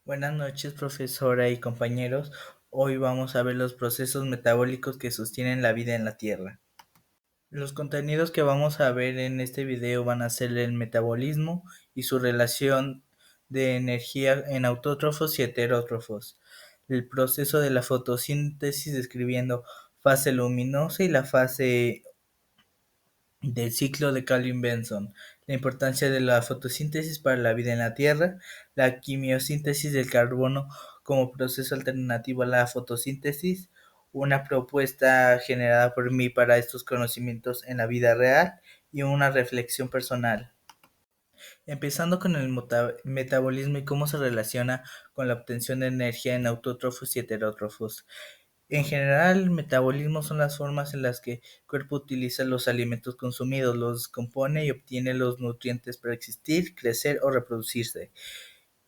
Buenas noches, profesora y compañeros. Hoy vamos a ver los procesos metabólicos que sostienen la vida en la Tierra. Los contenidos que vamos a ver en este video van a ser el metabolismo y su relación de energía en autótrofos y heterótrofos, el proceso de la fotosíntesis describiendo fase luminosa y la fase del ciclo de Calvin-Benson, la importancia de la fotosíntesis para la vida en la Tierra, la quimiosíntesis del carbono como proceso alternativo a la fotosíntesis, una propuesta generada por mí para estos conocimientos en la vida real y una reflexión personal. Empezando con el metabolismo y cómo se relaciona con la obtención de energía en autótrofos y heterótrofos. En general, el metabolismo son las formas en las que el cuerpo utiliza los alimentos consumidos, los descompone y obtiene los nutrientes para existir, crecer o reproducirse.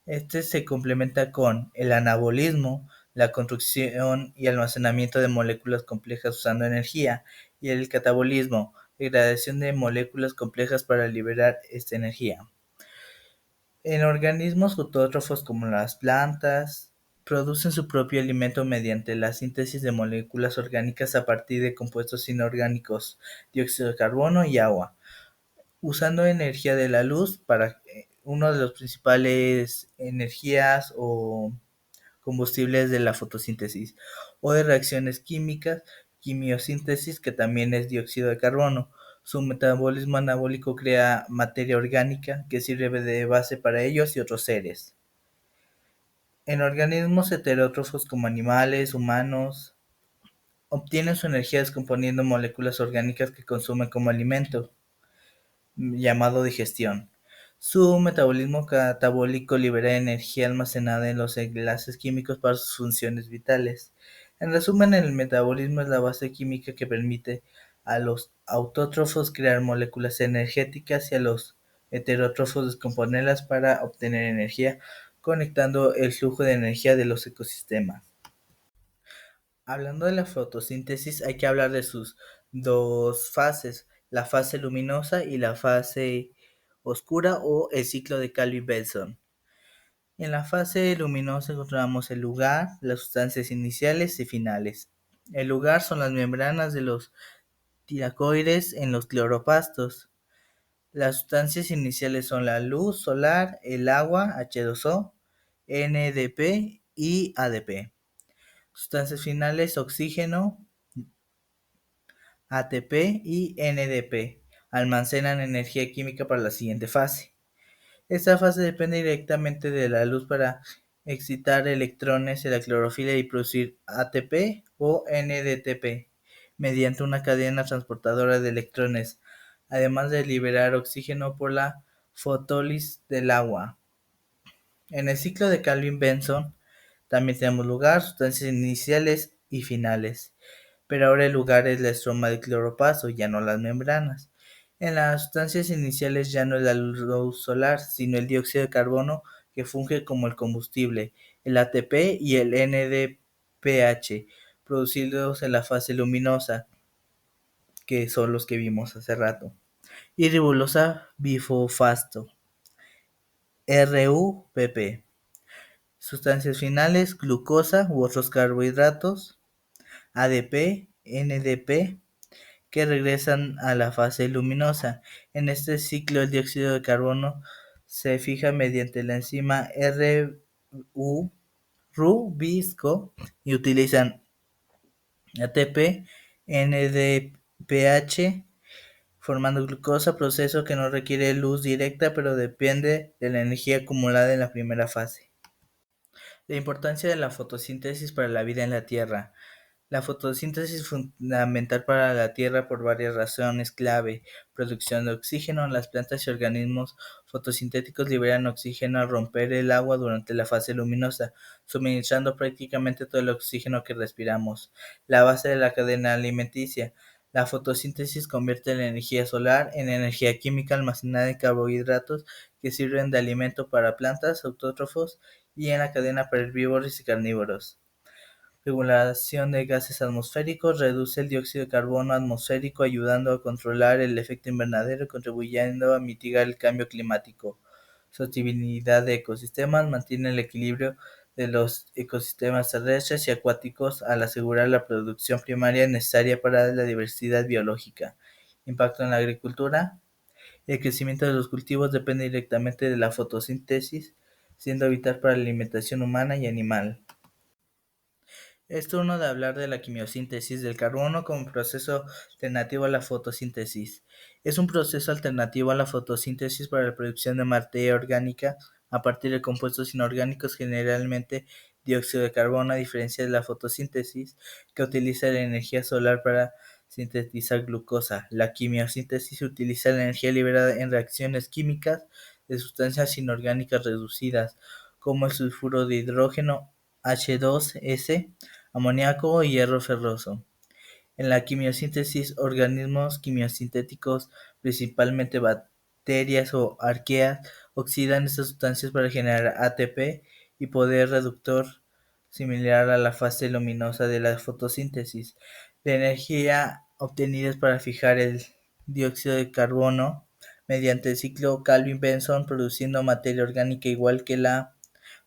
Este se complementa con el anabolismo, la construcción y almacenamiento de moléculas complejas usando energía, y el catabolismo, degradación de moléculas complejas para liberar esta energía. En organismos autótrofos como las plantas, producen su propio alimento mediante la síntesis de moléculas orgánicas a partir de compuestos inorgánicos, dióxido de carbono y agua, usando energía de la luz para uno de los principales energías o combustibles de la fotosíntesis, o de reacciones químicas, quimiosíntesis, que también es dióxido de carbono. Su metabolismo anabólico crea materia orgánica que sirve de base para ellos y otros seres. En organismos heterótrofos como animales, humanos, obtienen su energía descomponiendo moléculas orgánicas que consumen como alimento, llamado digestión. Su metabolismo catabólico libera energía almacenada en los enlaces químicos para sus funciones vitales. En resumen, el metabolismo es la base química que permite a los autótrofos crear moléculas energéticas y a los heterótrofos descomponerlas para obtener energía, conectando el flujo de energía de los ecosistemas. Hablando de la fotosíntesis, hay que hablar de sus dos fases, la fase luminosa y la fase oscura o el ciclo de Calvin-Benson. En la fase luminosa encontramos el lugar, las sustancias iniciales y finales. El lugar son las membranas de los tilacoides en los cloroplastos. Las sustancias iniciales son la luz solar, el agua, H2O, NDP y ADP. Sustancias finales, oxígeno, ATP y NDP, almacenan energía química para la siguiente fase. Esta fase depende directamente de la luz para excitar electrones en la clorofila y producir ATP o NDTP mediante una cadena transportadora de electrones, además de liberar oxígeno por la fotólisis del agua. En el ciclo de Calvin-Benson también tenemos lugar, sustancias iniciales y finales, pero ahora el lugar es la estroma del cloroplasto, ya no las membranas. En las sustancias iniciales ya no es la luz solar, sino el dióxido de carbono que funge como el combustible, el ATP y el NDPH, producidos en la fase luminosa, que son los que vimos hace rato, y ribosa bifosfato, RUPP. Sustancias finales, glucosa u otros carbohidratos, ADP, NDP, que regresan a la fase luminosa. En este ciclo el dióxido de carbono se fija mediante la enzima RuBisco y utilizan ATP, NDPH, formando glucosa, proceso que no requiere luz directa pero depende de la energía acumulada en la primera fase. La importancia de la fotosíntesis para la vida en la Tierra. La fotosíntesis es fundamental para la Tierra por varias razones clave. Producción de oxígeno. Las plantas y organismos fotosintéticos liberan oxígeno al romper el agua durante la fase luminosa, suministrando prácticamente todo el oxígeno que respiramos. La base de la cadena alimenticia. La fotosíntesis convierte la energía solar en energía química almacenada en carbohidratos que sirven de alimento para plantas, autótrofos y en la cadena para herbívoros y carnívoros. Regulación de gases atmosféricos. Reduce el dióxido de carbono atmosférico, ayudando a controlar el efecto invernadero y contribuyendo a mitigar el cambio climático. sostenibilidad de ecosistemas, mantiene el equilibrio de los ecosistemas terrestres y acuáticos al asegurar la producción primaria necesaria para la diversidad biológica. Impacto en la agricultura. El crecimiento de los cultivos depende directamente de la fotosíntesis, siendo vital para la alimentación humana y animal. Es turno de hablar de la quimiosíntesis del carbono como proceso alternativo a la fotosíntesis. Es un proceso alternativo a la fotosíntesis para la producción de materia orgánica a partir de compuestos inorgánicos, generalmente dióxido de carbono, a diferencia de la fotosíntesis, que utiliza la energía solar para sintetizar glucosa. La quimiosíntesis utiliza la energía liberada en reacciones químicas de sustancias inorgánicas reducidas, como el sulfuro de hidrógeno H2S, amoníaco y hierro ferroso. En la quimiosíntesis, organismos quimiosintéticos, principalmente bacterias o arqueas, oxidan estas sustancias para generar ATP y poder reductor similar a la fase luminosa de la fotosíntesis. La energía obtenida es para fijar el dióxido de carbono mediante el ciclo Calvin-Benson, produciendo materia orgánica igual que la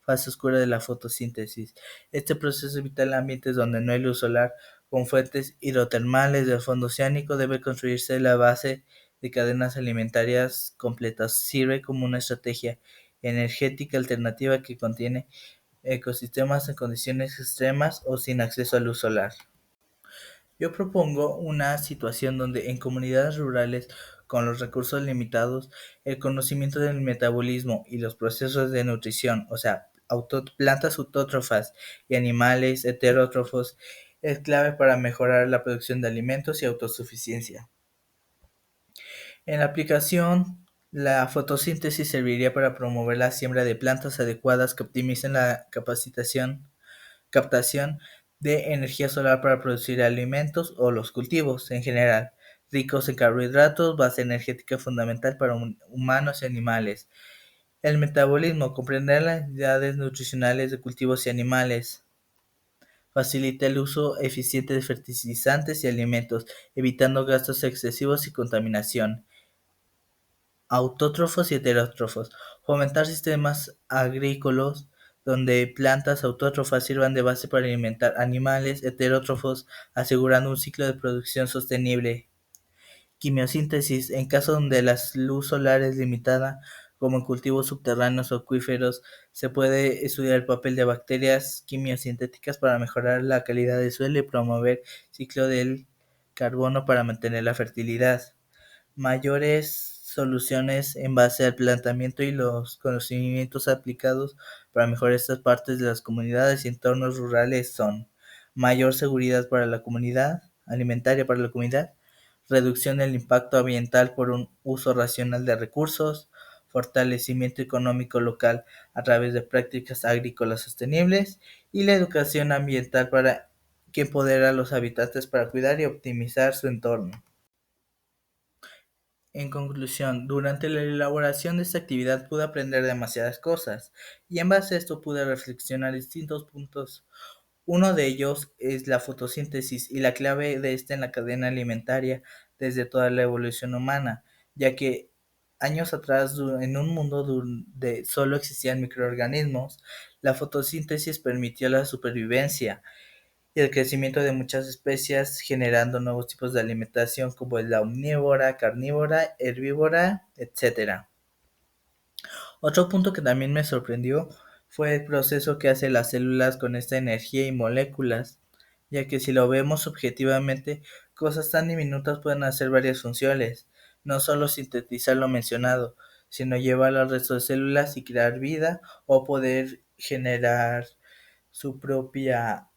fase oscura de la fotosíntesis. Este proceso es vital en ambientes donde no hay luz solar. Con fuentes hidrotermales del fondo oceánico debe construirse la base de cadenas alimentarias completas. Sirve como una estrategia energética alternativa que contiene ecosistemas en condiciones extremas o sin acceso a luz solar. Yo propongo una situación donde en comunidades rurales con los recursos limitados, el conocimiento del metabolismo y los procesos de nutrición, o sea, plantas autótrofas y animales heterótrofos, es clave para mejorar la producción de alimentos y autosuficiencia. En la aplicación, la fotosíntesis serviría para promover la siembra de plantas adecuadas que optimicen la captación de energía solar para producir alimentos o los cultivos en general, ricos en carbohidratos, base energética fundamental para humanos y animales. El metabolismo, comprender las necesidades nutricionales de cultivos y animales. Facilita el uso eficiente de fertilizantes y alimentos, evitando gastos excesivos y contaminación. Autótrofos y heterótrofos. Fomentar sistemas agrícolas donde plantas autótrofas sirvan de base para alimentar animales heterótrofos, asegurando un ciclo de producción sostenible. Quimiosíntesis. En casos donde la luz solar es limitada, como en cultivos subterráneos o acuíferos, se puede estudiar el papel de bacterias quimiosintéticas para mejorar la calidad del suelo y promover el ciclo del carbono para mantener la fertilidad. Mayores soluciones en base al planteamiento y los conocimientos aplicados para mejorar estas partes de las comunidades y entornos rurales son: mayor seguridad para la comunidad, alimentaria para la comunidad, reducción del impacto ambiental por un uso racional de recursos, fortalecimiento económico local a través de prácticas agrícolas sostenibles y la educación ambiental para que empodera a los habitantes para cuidar y optimizar su entorno. En conclusión, durante la elaboración de esta actividad pude aprender demasiadas cosas y en base a esto pude reflexionar distintos puntos. Uno de ellos es la fotosíntesis y la clave de esta en la cadena alimentaria desde toda la evolución humana, ya que años atrás, en un mundo donde solo existían microorganismos, la fotosíntesis permitió la supervivencia y el crecimiento de muchas especies, generando nuevos tipos de alimentación como la omnívora, carnívora, herbívora, etcétera. Otro punto que también me sorprendió fue el proceso que hacen las células con esta energía y moléculas, ya que si lo vemos objetivamente, cosas tan diminutas pueden hacer varias funciones, no solo sintetizar lo mencionado, sino llevar al resto de células y crear vida o poder generar su propia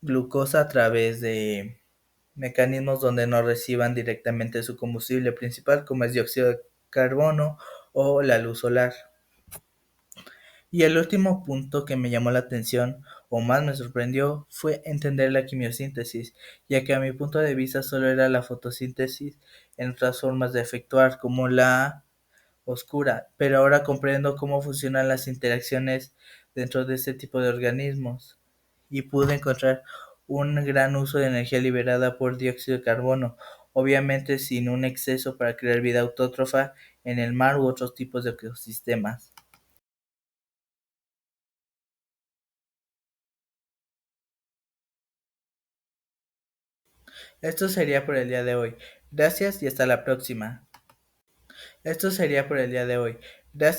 glucosa a través de mecanismos donde no reciban directamente su combustible principal, como es dióxido de carbono o la luz solar. Y el último punto que me llamó la atención o más me sorprendió fue entender la quimiosíntesis, ya que a mi punto de vista solo era la fotosíntesis en otras formas de efectuar, como la oscura, pero ahora comprendo cómo funcionan las interacciones dentro de este tipo de organismos y pude encontrar un gran uso de energía liberada por dióxido de carbono, obviamente sin un exceso para crear vida autótrofa en el mar u otros tipos de ecosistemas. Esto sería por el día de hoy. Gracias y hasta la próxima. Esto sería por el día de hoy. Gracias.